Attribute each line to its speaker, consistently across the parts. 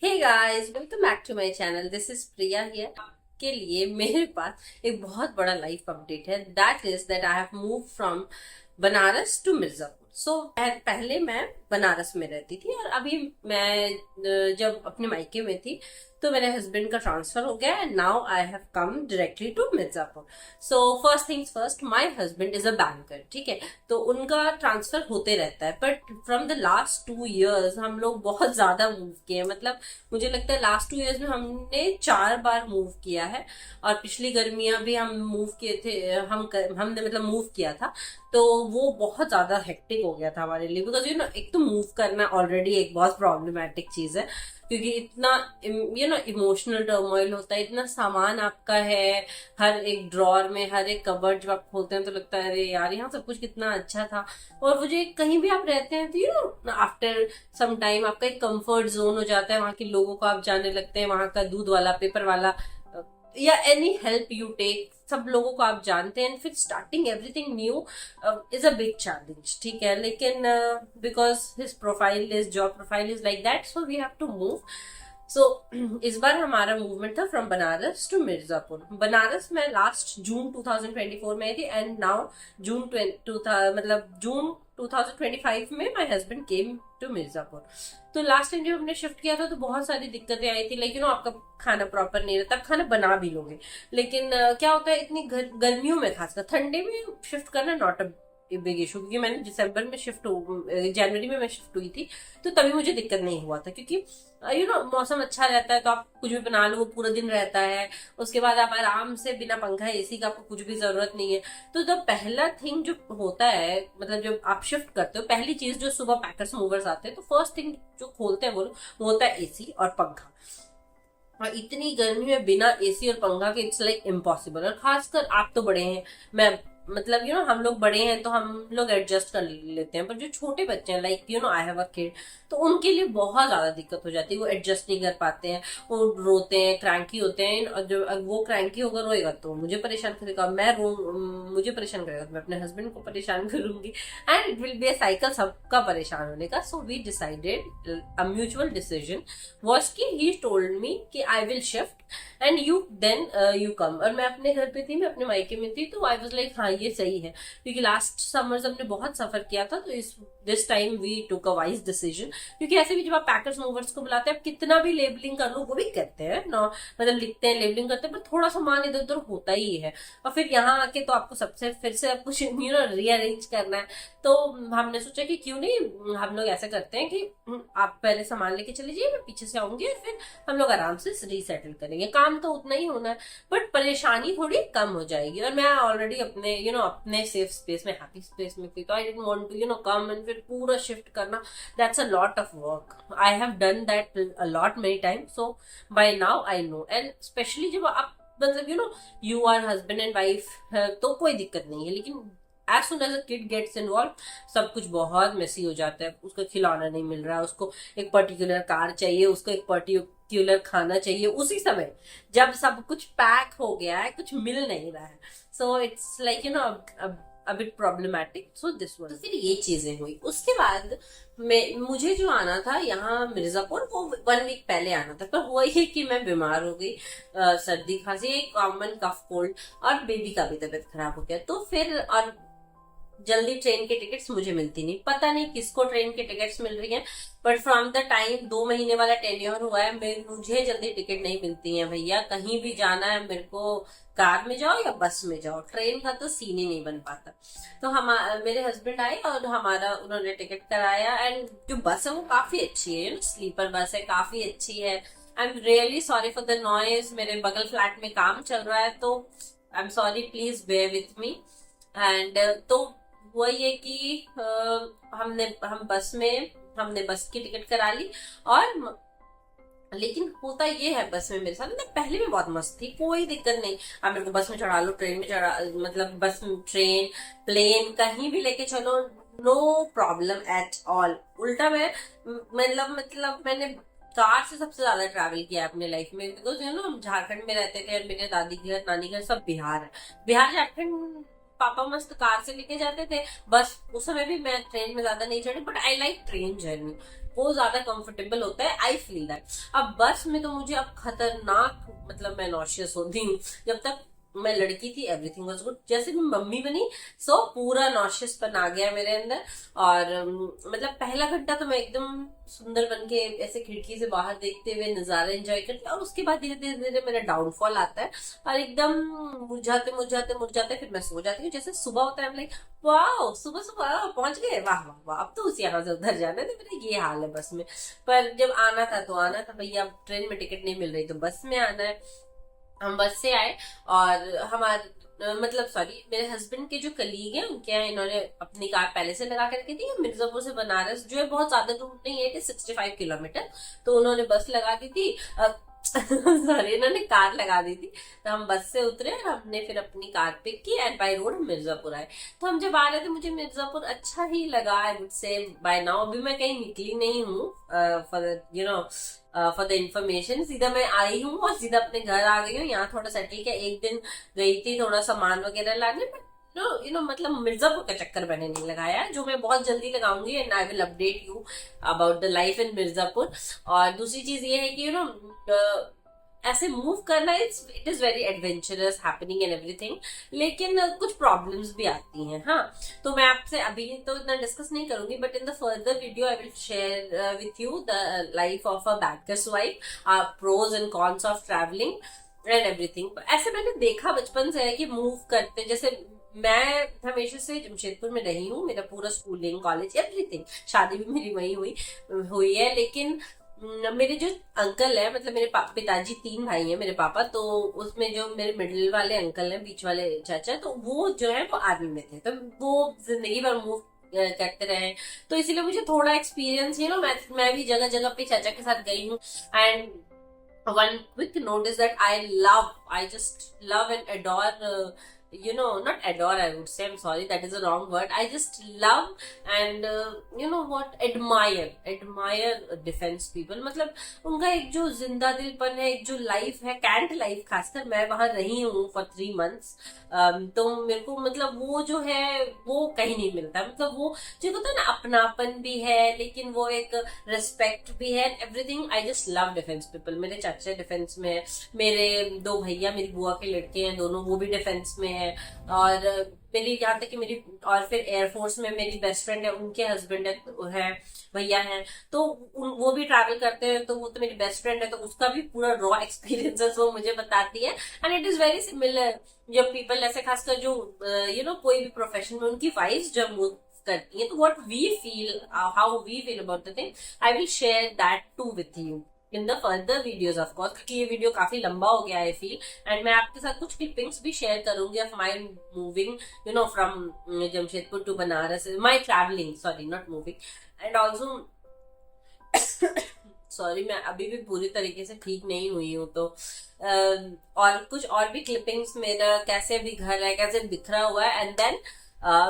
Speaker 1: Hey guys, welcome back to my channel. This is Priya here. के लिए मेरे पास एक बहुत बड़ा लाइफ अपडेट है। That is that I have move from Banaras to Mirzapur. So पहले मैं बनारस में रहती थी और अभी मैं जब अपने मायके में थी तो मेरे हस्बैंड का ट्रांसफर हो गया and now I have come directly to Mirzapur. So first things first, my husband is a banker, ठीक है। तो उनका ट्रांसफर होते रहता है, but from the last 2 years हम लोग बहुत ज्यादा मूव किए हैं। मतलब मुझे लगता है लास्ट 2 years में हमने 4 बार मूव किया है। और पिछली गर्मियां भी हम मूव किए थे, हमने मतलब मूव किया था। तो वो बहुत ज्यादा हेक्टिक हो गया था हमारे लिए, बिकॉज एक तो मूव करना ऑलरेडी एक बहुत प्रॉब्लमेटिक चीज है, क्योंकि इतना इमोशनल टर्मोइल होता है, इतना सामान आपका है हर एक ड्रॉर में, हर एक कबर्ड जब आप खोलते हैं तो लगता है अरे यार यहाँ सब कुछ कितना अच्छा था। और मुझे कहीं भी आप रहते हैं तो आफ्टर सम टाइम आपका एक कंफर्ट जोन हो जाता है, वहां के लोगों को आप जानने लगते हैं, वहां का दूध वाला, पेपर वाला, या एनी हेल्प यू टेक, सब लोगों को आप जानते हैं। फिर starting everything new is a big challenge, ठीक है। लेकिन because his profile is job profile is like that, so we have to move. So इस बार हमारा मूवमेंट था फ्रॉम बनारस टू मिर्जापुर। बनारस में लास्ट जून 2024 में आई थी एंड नाउ जून 2025 में my husband came to Mirzapur. तो लास्ट टाइम जब हमने शिफ्ट किया था तो बहुत सारी दिक्कतें आई थी, लेकिन आपका खाना प्रॉपर नहीं रहता। खाना बना भी लोगे, लेकिन क्या होता है इतनी गर्मियों में, खासकर ठंडे में शिफ्ट करना नॉट अ बिग इशू, क्योंकि मैंने दिसंबर में जनवरी में मैं शिफ्ट हुई थी, तो तभी मुझे दिक्कत नहीं हुआ था, क्योंकि मौसम अच्छा रहता है तो आप कुछ भी बना लो, वो पूरा दिन रहता है। उसके बाद आप आराम से बिना पंखा एसी का आपको कुछ भी जरूरत नहीं है। तो द पहला थिंग जो होता है, मतलब जब आप शिफ्ट करते हो, पहली चीज जो सुबह पैकर्स मूवर्स आते हैं तो फर्स्ट थिंग जो खोलते हैं वो होता है एसी और पंखा। और इतनी गर्मी में बिना एसी और पंखा के इट्स लाइक इम्पॉसिबल। और खासकर आप तो बड़े हैं, मैं मतलब हम लोग बड़े हैं तो हम लोग एडजस्ट कर लेते हैं, पर जो छोटे बच्चे हैं, like I have a kid, तो उनके लिए बहुत ज्यादा दिक्कत हो जाती है। वो एडजस्ट नहीं कर पाते हैं, वो रोते हैं, क्रैंकी होते हैं। और जो वो क्रैंकी होकर रोएगा तो मुझे परेशान करेगा, मुझे परेशान करेगा तो मैं अपने हस्बैंड को परेशान करूंगी, and it will be a cycle सबका परेशान होने का। So we decided, a mutual decision was कि ही टोल्ड मी कि I will shift and you come. और मैं अपने घर पे थी, मैं अपने मायके में थी, तो आई वाज लाइक हाँ ये सही है, क्योंकि लास्ट समर्स हमने बहुत सफर किया था। तो this time we took a wise decision, क्योंकि ऐसे भी जब आप पैकर्स मूवर्स को बुलाते हैं, आप कितना भी लेबलिंग कर लो, वो भी करते हैं ना, मतलब लिखते हैं, लेबलिंग करते हैं, पर थोड़ा सामान इधर उधर होता ही है। और फिर यहाँ आके तो आपको सबसे फिर से आप कुछ रीअरेंज करना है। तो हमने सोचा कि क्यों नहीं हम लोग ऐसा करते हैं कि आप पहले सामान लेके चले जाइए, मैं पीछे से आऊंगी, और फिर हम लोग आराम से रीसेटल करेंगे। काम तो उतना ही होना है, बट परेशानी थोड़ी कम हो जाएगी। और मैं ऑलरेडी अपने अपने सेफ स्पेस में, हैप्पी स्पेस में थी, तो I didn't want to come and फिर पूरा शिफ्ट करना। That's a lot of work. I have done that a lot many time, so by now I know. And specially जब आप मतलब you are husband and wife, तो कोई दिक्कत नहीं है, लेकिन as soon as a kid gets involved, सब कुछ बहुत मेसी हो जाता है। उसको खिलौना नहीं मिल रहा, उसको एक पर्टिकुलर कार चाहिए, उसको एक पर्टिकुलर खाना चाहिए उसी समय जब सब कुछ पैक हो गया है, कुछ मिल नहीं रहा है। So it's like a bit problematic, so this one। तो फिर ये चीजें हुई। उसके बाद मुझे जो आना था यहाँ मिर्जापुर, वो 1 वीक पहले आना था, पर हुआ ये कि मैं बीमार हो गई, सर्दी खांसी, कॉमन कफ कोल्ड, और बेबी का भी तबीयत खराब हो गया। तो फिर और जल्दी ट्रेन के टिकट्स मुझे मिलती नहीं, पता नहीं किसको ट्रेन के टिकट्स मिल रही हैं, बट फ्रॉम द टाइम 2 महीने वाला टेन्योर हुआ है, मुझे जल्दी टिकट नहीं मिलती है भैया। कहीं भी जाना है मेरे को, कार में जाओ या बस में जाओ, ट्रेन का तो सीन ही नहीं बन पाता। तो हम मेरे हस्बैंड आए और उन्होंने टिकट कराया, एंड जो बस है वो काफी अच्छी है, स्लीपर बस है, काफी अच्छी है। I am really sorry for the noise, मेरे बगल फ्लैट में काम चल रहा है, तो I am sorry, please bear with me. And तो हुआ ये कि हमने बस की टिकट करा ली। और लेकिन होता ये है बस में मेरे साथ, मतलब पहले भी बहुत मस्त थी, कोई दिक्कत नहीं। आप मेरे को बस में चढ़ा लो, ट्रेन में चढ़ा, मतलब बस में, ट्रेन, प्लेन, कहीं भी लेके चलो, नो प्रॉब्लम एट ऑल। उल्टा मतलब मैंने कार से सबसे ज्यादा ट्रैवल किया है अपने लाइफ में, बिकॉज हम झारखंड में रहते थे और मेरे दादी घर, नानी घर सब बिहार है। बिहार झारखंड पापा मस्त कार से लेके जाते थे, बस उस समय भी मैं ट्रेन में ज्यादा नहीं चढ़ी, but I like train journey. वो ज्यादा कंफर्टेबल होता है, आई फील दैट। अब बस में तो मुझे अब खतरनाक, मतलब मैं नॉशियस होती हूँ। जब तक मैं लड़की थी एवरीथिंग वाज गुड, जैसे मैं मम्मी बनी सो पूरा नॉशियसपन आ गया मेरे अंदर। और मतलब पहला घंटा तो मैं एकदम सुंदर बन के ऐसे खिड़की से बाहर देखते हुए नजारा एंजॉय करती हूँ, और उसके बाद धीरे धीरे धीरे मेरा डाउनफॉल आता है और एकदम मुरझाते मुरझाते मुरझाते फिर मैं सो जाती हूँ। जैसे सुबह होता है, लाइक वाह सुबह सुबह पहुंच गए, वाह वाह वाह, अब तो उस यहाँ से उधर जाना है। तो मेरा ये हाल है बस में। पर जब आना था तो आना था भैया, अब ट्रेन में टिकट नहीं मिल रही तो बस में आना है। हम बस से आए, और हमारे मतलब सॉरी मेरे हस्बैंड के जो कलीग हैं उनके यहाँ इन्होंने अपनी कार पहले से लगा करके दी। मिर्जापुर से बनारस जो है बहुत ज्यादा दूर नहीं है, 65 किलोमीटर, तो उन्होंने बस लगा दी थी। सॉरी इन्होंने कार लगा दी थी। तो हम बस से उतरे और हमने फिर अपनी कार पिक की एंड बाय रोड मिर्जापुर आए। तो हम जब आ रहे थे मुझे मिर्जापुर अच्छा ही लगा, I would say by now. अभी मैं कहीं निकली नहीं हूँ फॉर फॉर द इन्फॉर्मेशन, सीधा मैं आई हूँ और सीधा अपने घर आ गई हूँ। यहाँ थोड़ा सेटल किया, एक दिन गई थी थोड़ा सामान वगैरह लाने, बट नो मतलब मिर्जापुर का चक्कर मैंने नहीं लगाया, जो मैं बहुत जल्दी लगाऊंगी and I will update you about the life in Mirzapur. और दूसरी चीज ये है कि ऐसे मूव करना it is very adventurous happening and everything, लेकिन कुछ प्रॉब्लम्स भी आती हैं। हाँ, तो मैं आपसे अभी तो इतना डिस्कस नहीं करूंगी, but in the further video I will share with you the life of a banker's wife, pros and cons of travelling and everything. ऐसे मैंने देखा बचपन से है कि मूव करते, जैसे मैं हमेशा से जमशेदपुर में रही हूँ, मेरा पूरा स्कूलिंग कॉलेज एवरीथिंग, शादी भी मेरी वही हुई हुई है। लेकिन मेरे जो अंकल है, मतलब मेरे पिताजी 3 भाई हैं मेरे पापा, तो उसमें जो मेरे मिडिल वाले अंकल हैं, बीच वाले चाचा, तो वो जो है वो आर्मी में थे, तो वो जिंदगी भर मूव करते रहे। तो इसीलिए मुझे थोड़ा एक्सपीरियंस मैं भी जगह जगह पे चाचा के साथ गई हूँ। And one quick note is that I just love and adore, not adore, I would say, I'm sorry, that is a wrong word. I just love and admire defense people. मतलब उनका एक जो जिंदा दिलपन है, एक जो लाइफ है, cantt life, खासकर मैं वहां रही हूँ फॉर 3 months। तो मेरे को मतलब वो जो है वो कहीं नहीं मिलता। मतलब वो जो होता है ना, अपनापन भी है लेकिन वो एक रिस्पेक्ट भी है, everything. I just love defence people. मेरे चाचा डिफेंस में है, मेरे 2 भैया मेरी बुआ के लड़के हैं दोनों, वो भी डिफेंस में है। और मेरी यहाँ तक कि मेरी, और फिर एयरफोर्स में मेरी बेस्ट फ्रेंड है, उनके हस्बैंड है भैया हैं, तो वो भी ट्रैवल करते हैं, तो वो तो मेरी बेस्ट फ्रेंड है, तो उसका भी पूरा रॉ एक्सपीरियंसेस वो मुझे बताती है। And it is very similar. जब पीपल ऐसे खासकर जो कोई भी प्रोफेशन में उनकी वाइफ जब मूव करती है, तो what we feel, how we feel about the thing, I will share that too with you in the further videos of course, क्योंकि ये वीडियो काफी लंबा हो गया है फील। एंड मैं आपके साथ कुछ क्लिपिंग्स भी शेयर करूंगी of my moving from Jamshedpur to Banaras, my travelling, sorry not moving. And also sorry मैं अभी भी पूरी तरीके से ठीक नहीं हुई हूँ, तो और कुछ और भी क्लिपिंग्स, मेरा कैसे भी घर है, कैसे बिखरा हुआ है, and then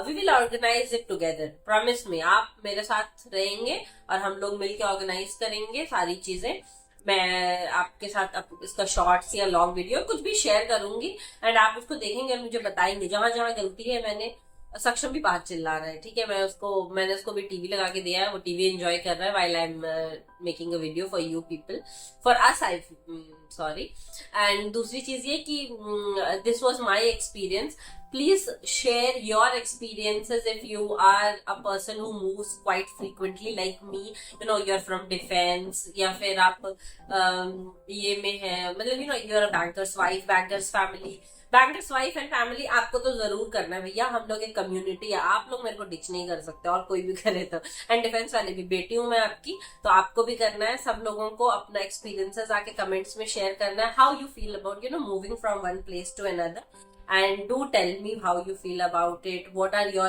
Speaker 1: we will organise it together. Promise me, आप मेरे साथ रहेंगे और हम लोग मिलके ऑर्गेनाइज करेंगे सारी चीजें। मैं आपके साथ इसका शॉर्ट्स या लॉन्ग वीडियो कुछ भी शेयर करूंगी, एंड आप उसको देखेंगे और मुझे बताएंगे। जहां जहां गलती है, मैंने सक्षम भी बाहर चिल्ला रहा है, ठीक है, मैंने उसको भी टीवी लगा के दिया है, वो टीवी एंजॉय कर रहा है while I am making a video for you people, for us, I sorry. And दूसरी चीज ये कि this was my experience. Please share your experiences if you are a person who moves quite frequently like me. You're from defense, या फिर आप ये में है, मतलब you're a banker's wife, banker's family, bankers wife and family. आपको तो जरूर करना है भैया, हम लोग एक कम्युनिटी है, आप लोग मेरे को डिच नहीं कर सकते, और कोई भी करे तो। एंड डिफेंस वाले भी बेटी हूँ मैं आपकी, तो आपको भी करना है। सब लोगों को अपना एक्सपीरियंसेस आके कमेंट्स में शेयर करना है, how you feel about moving from one place to another, and do tell me how you feel about it, what are your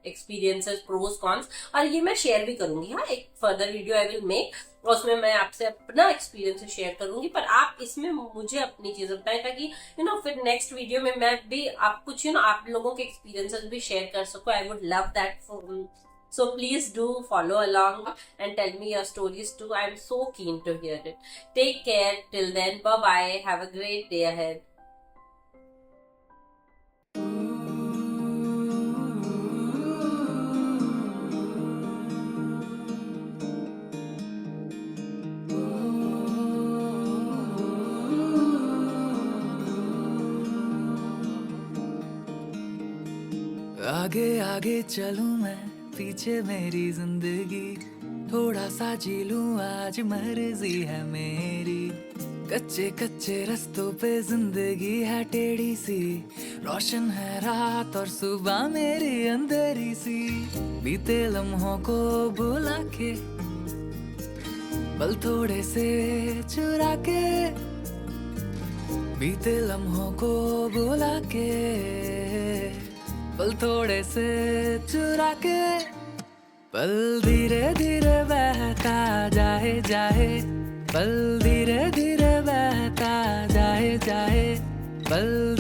Speaker 1: experiences, pros cons। और ये मैं शेयर भी करूंगी, हाँ, एक further video I will make, उसमें मैं आपसे अपना एक्सपीरियंस शेयर करूंगी, पर आप इसमें मुझे अपनी चीजें बताएं, ताकि फिर नेक्स्ट वीडियो में मैं भी आप कुछ आप लोगों के एक्सपीरियंसेस भी शेयर कर सको। I would love that. So please do follow along and tell me your stories too. I'm so keen to hear it. Take care. Till then, bye bye. Have a great day ahead.
Speaker 2: आगे आगे चलूं मैं, पीछे मेरी जिंदगी, थोड़ा सा जी लूं आज मर्जी है मेरी। कच्चे कच्चे रास्तों पे जिंदगी है टेढ़ी सी, रोशन है रात और सुबह मेरी अंधेरी सी। बीते लम्हों को बुला के, पल थोड़े से चुरा के, बीते लम्हों को बुला के, पल थोड़े से चुरा के। पल धीरे धीरे बहता जाए जाए, पल धीरे धीरे बहता जाए जाए, पल